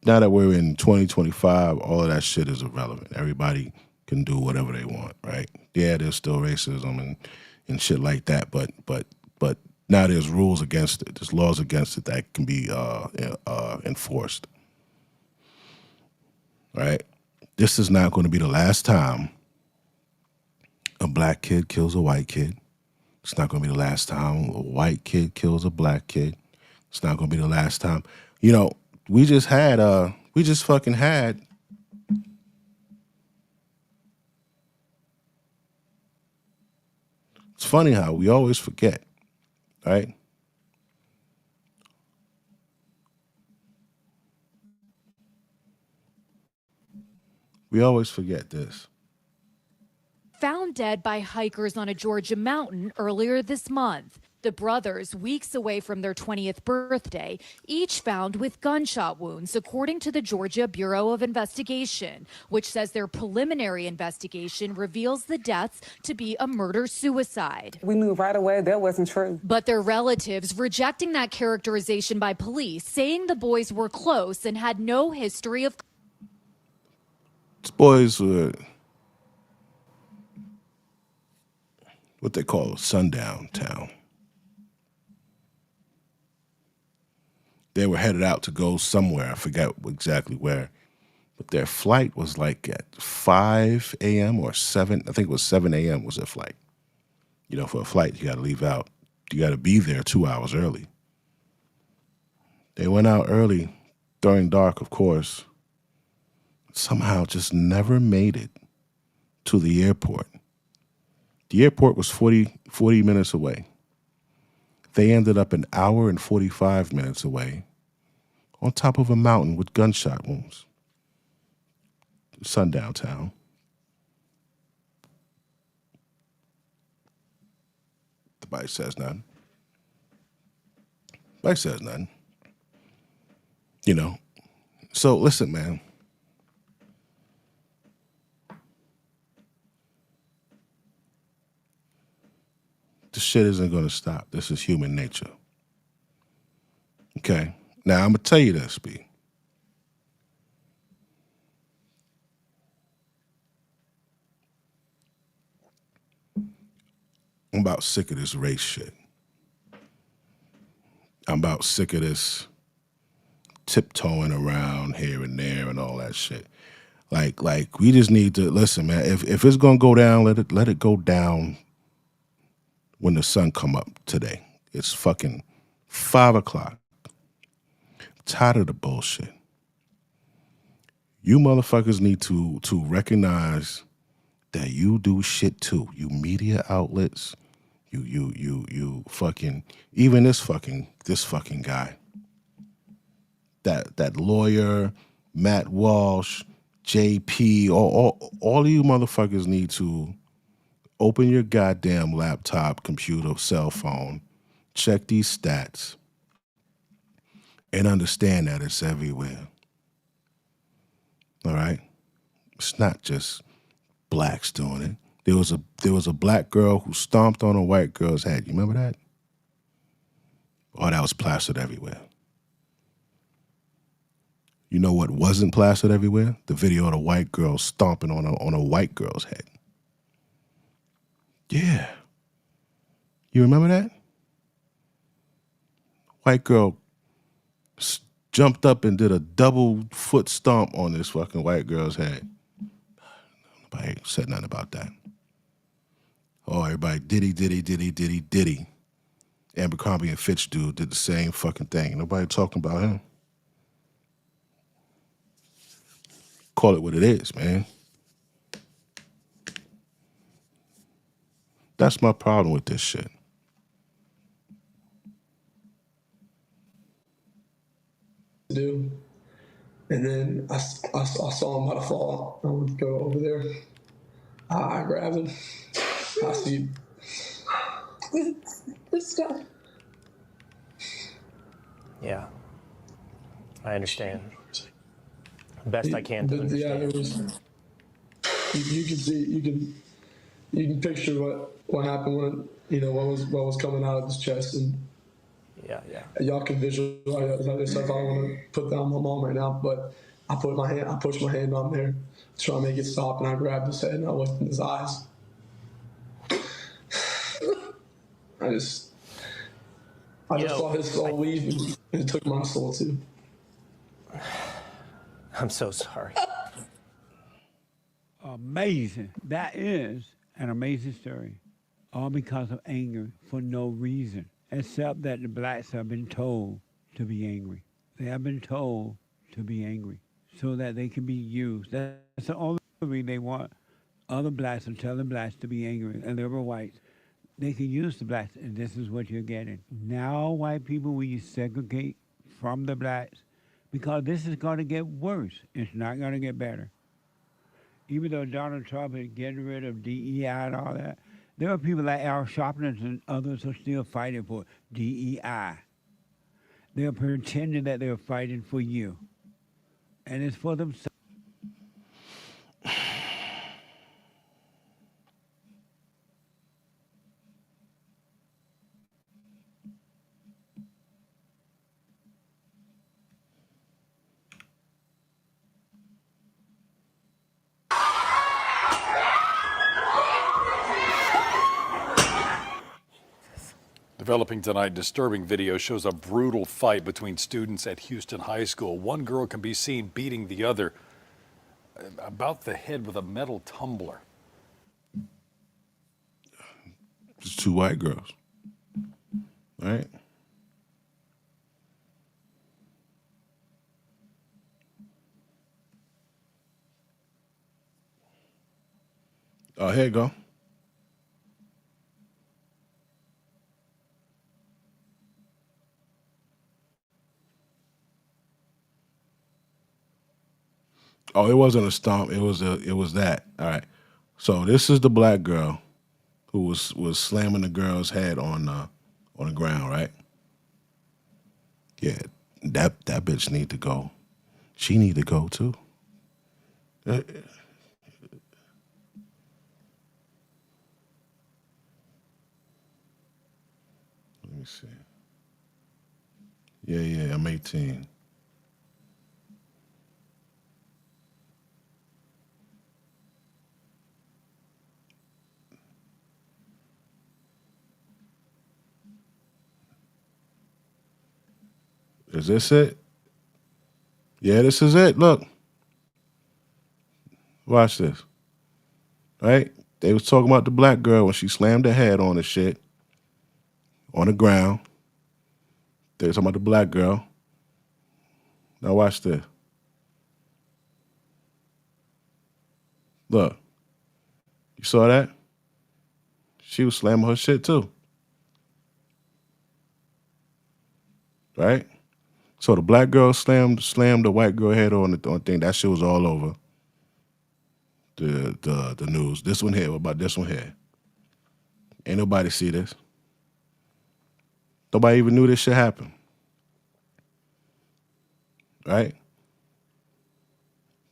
that we're in 2025, all of that shit is irrelevant. Everybody can do whatever they want, right? Yeah, there's still racism and shit like that, but now there's rules against it. There's laws against it that can be enforced, right? This is not going to be the last time a black kid kills a white kid. It's not going to be the last time a white kid kills a black kid. It's not going to be the last time. You know, we just fucking had it's funny how we always forget, right? We always forget this. Found dead by hikers on a Georgia mountain earlier this month. The brothers, weeks away from their 20th birthday, each found with gunshot wounds, according to the Georgia Bureau of Investigation, which says their preliminary investigation reveals the deaths to be a murder-suicide. We knew right away that wasn't true. But their relatives rejecting that characterization by police, saying the boys were close and had no history of... These boys were what they call a sundown town. They were headed out to go somewhere. I forgot exactly where. But their flight was like at 5 a.m. or 7. I think it was 7 a.m. was their flight. You know, for a flight, you got to leave out. You got to be there 2 hours early. They went out early, during dark, of course. Somehow just never made it to the airport. The airport was 40 minutes away. They ended up an hour and 45 minutes away on top of a mountain with gunshot wounds. Sundown town. Nobody says nothing. Nobody says nothing. You know. So listen, man. This shit isn't going to stop. This is human nature. Okay? Now, I'm going to tell you this, B. I'm about sick of this race shit. I'm about sick of this tiptoeing around here and there and all that shit. Like we just need to, listen, man, if it's going to go down, let it go down when the sun come up today. It's fucking 5 o'clock. Tired of the bullshit. You motherfuckers need to recognize that you do shit too. You media outlets, You fucking, even this fucking guy. That lawyer, Matt Walsh, JP, all of you motherfuckers need to open your goddamn laptop, computer, cell phone, check these stats, and understand that it's everywhere. All right? It's not just blacks doing it. There was a black girl who stomped on a white girl's head. You remember that? Oh, that was plastered everywhere. You know what wasn't plastered everywhere? The video of the white girl stomping on a white girl's head. Yeah. You remember that? White girl jumped up and did a double foot stomp on this fucking white girl's head. Nobody said nothing about that. Oh, everybody diddy. Abercrombie and Fitch dude did the same fucking thing. Nobody talking about him. Call it what it is, man. That's my problem with this shit. Do. And then I saw him about to fall. I went to go over there. I grabbed him. I see. This stuff. Yeah, I understand. Best I can to understand. Yeah, there was. You can see. You can picture what happened when what was coming out of his chest, and Yeah. y'all can visualize this. If I want to put that on my mom right now, but I pushed my hand on there to try to make it stop, and I grabbed his head and I looked in his eyes. I just saw his soul leave, and it took my soul too. I'm so sorry. Amazing. That is an amazing story. All because of anger for no reason, except that the blacks have been told to be angry. They have been told to be angry so that they can be used. That's the only reason they want other blacks to tell the blacks to be angry, and liberal whites. They can use the blacks, and this is what you're getting. Now, white people, will you segregate from the blacks? Because this is going to get worse. It's not going to get better. Even though Donald Trump is getting rid of DEI and all that, there are people like Al Sharpton and others who are still fighting for DEI. They're pretending that they're fighting for you. And it's for themselves. Developing tonight, disturbing video shows a brutal fight between students at Houston High School. One girl can be seen beating the other about the head with a metal tumbler. It's two white girls, right? Oh, here you go. Oh, it wasn't a stomp. It was that. All right. So this is the black girl who was slamming the girl's head on the ground, right? Yeah, that bitch need to go. She need to go too. Let me see. Yeah, I'm 18. Is this it? Yeah, this is it. Look. Watch this. Right? They was talking about the black girl when she slammed her head on the shit on the ground. They were talking about the black girl. Now watch this. Look. You saw that? She was slamming her shit too. right? So the black girl slammed the white girl head on the thing. That shit was all over the news. This one here, what about this one here? Ain't nobody see this. Nobody even knew this shit happened. Right?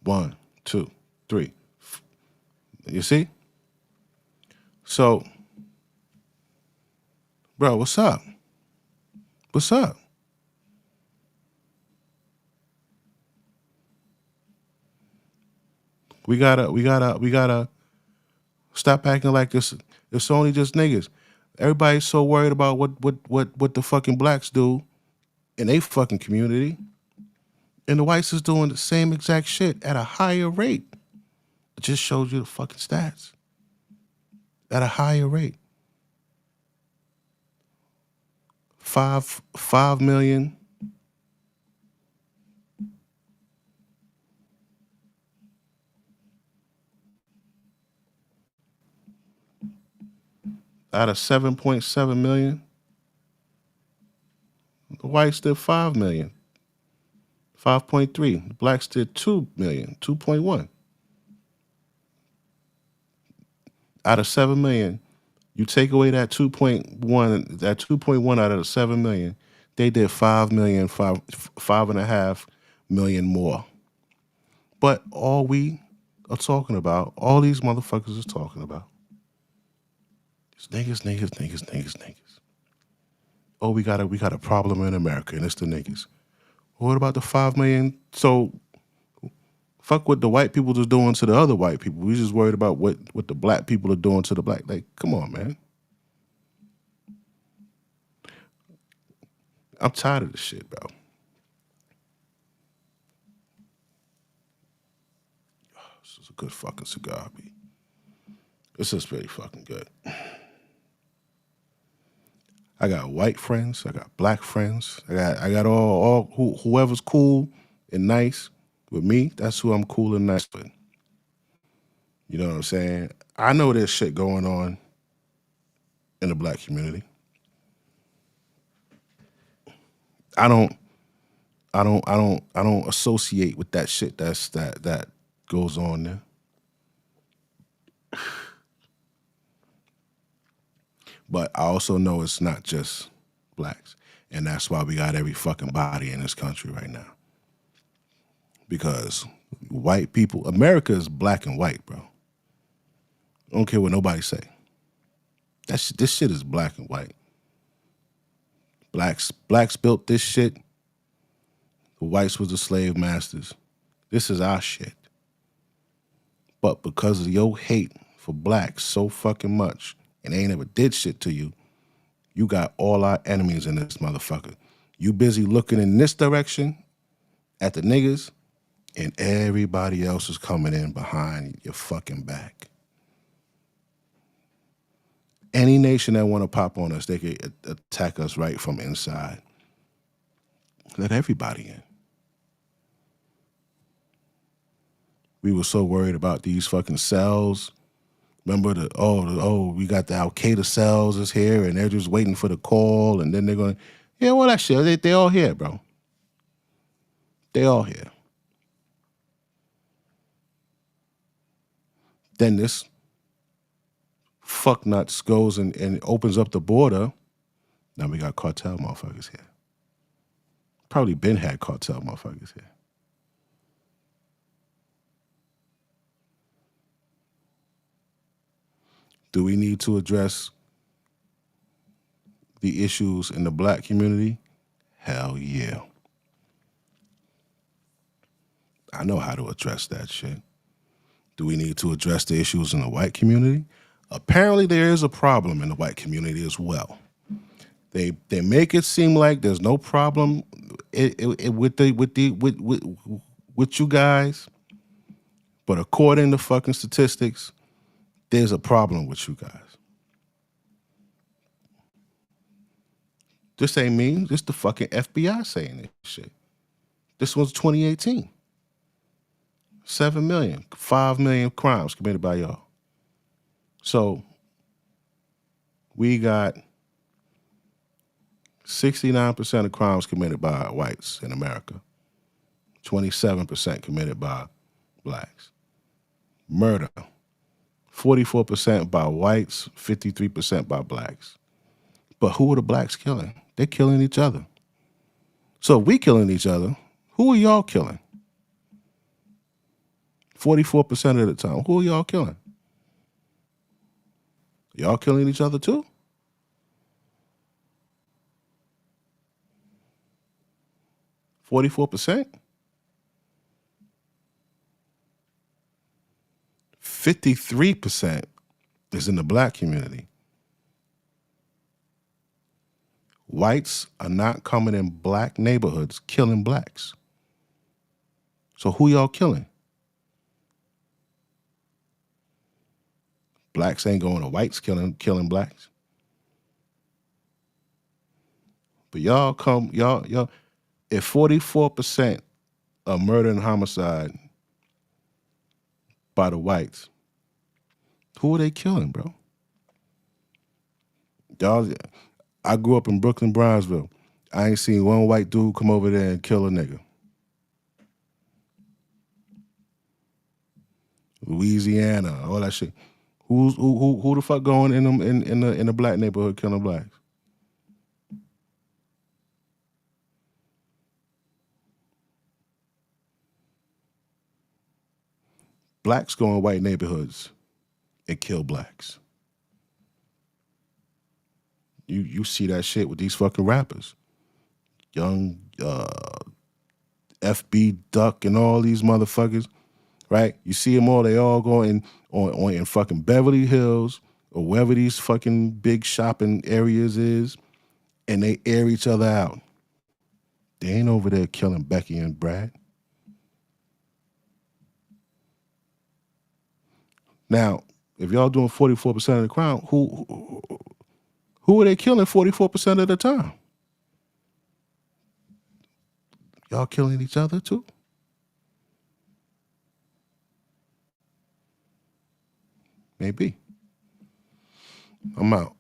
1, 2, 3. You see? So, bro, what's up? What's up? We gotta stop acting like this. It's only just niggas. Everybody's so worried about what the fucking blacks do in a fucking community. And the whites is doing the same exact shit at a higher rate. It just shows you the fucking stats. At a higher rate. 5 million. Out of 7.7 million, the whites did 5 million. 5.3. The blacks did 2 million, 2.1. Out of 7 million, you take away that 2.1 out of the 7 million, they did 5 million, 5.5 million more. But all we are talking about, all these motherfuckers is talking about, is niggas. Oh, we got a problem in America, and it's the niggas. What about the 5 million? So fuck what the white people is doing to the other white people. We just worried about what the black people are doing to the black. Like, come on, man. I'm tired of this shit, bro. This is a good fucking cigar, B. This is pretty fucking good. I got white friends. I got black friends. I got all whoever's cool and nice with me. That's who I'm cool and nice with. You know what I'm saying? I know there's shit going on in the black community. I don't associate with that shit that goes on there. But I also know it's not just blacks. And that's why we got every fucking body in this country right now. Because white people, America is black and white, bro. I don't care what nobody say. This shit is black and white. Blacks built this shit. The whites was the slave masters. This is our shit. But because of your hate for blacks so fucking much, and they ain't ever did shit to you, you got all our enemies in this motherfucker. You busy looking in this direction at the niggas, and everybody else is coming in behind your fucking back. Any nation that want to pop on us, they could attack us right from inside. Let everybody in. We were so worried about these fucking cells. Remember we got the Al-Qaeda cells is here, and they're just waiting for the call, and then they're going, yeah, all that shit. They all here, bro. They all here. Then this fucknuts goes and opens up the border. Now we got cartel motherfuckers here. Probably been had cartel motherfuckers here. Do we need to address the issues in the black community? Hell yeah. I know how to address that shit. Do we need to address the issues in the white community? Apparently there is a problem in the white community as well. They make it seem like there's no problem with you guys, but according to fucking statistics, there's a problem with you guys. This ain't me. This the fucking FBI saying this shit. This was 2018. 7 million, 5 million crimes committed by y'all. So we got 69% of crimes committed by whites in America. 27% committed by blacks. Murder, 44% by whites, 53% by blacks. But who are the blacks killing? They're killing each other. So if we killing each other, who are y'all killing? 44% of the time, who are y'all killing? Y'all killing each other too? %? 53% is in the black community. Whites are not coming in black neighborhoods killing blacks. So who y'all killing? Blacks ain't going to whites killing blacks. But y'all, if 44% of murder and homicide by the whites, who are they killing, bro? Y'all, I grew up in Brooklyn, Brownsville. I ain't seen one white dude come over there and kill a nigga. Louisiana, all that shit. Who the fuck going in the black neighborhood killing blacks? Blacks go in white neighborhoods and kill blacks. You see that shit with these fucking rappers. Young FB Duck and all these motherfuckers, right? You see them all, they all go in fucking Beverly Hills or wherever these fucking big shopping areas is, and they air each other out. They ain't over there killing Becky and Brad. Now, if y'all doing 44% of the crime, who are they killing 44% of the time? Y'all killing each other too? Maybe. I'm out.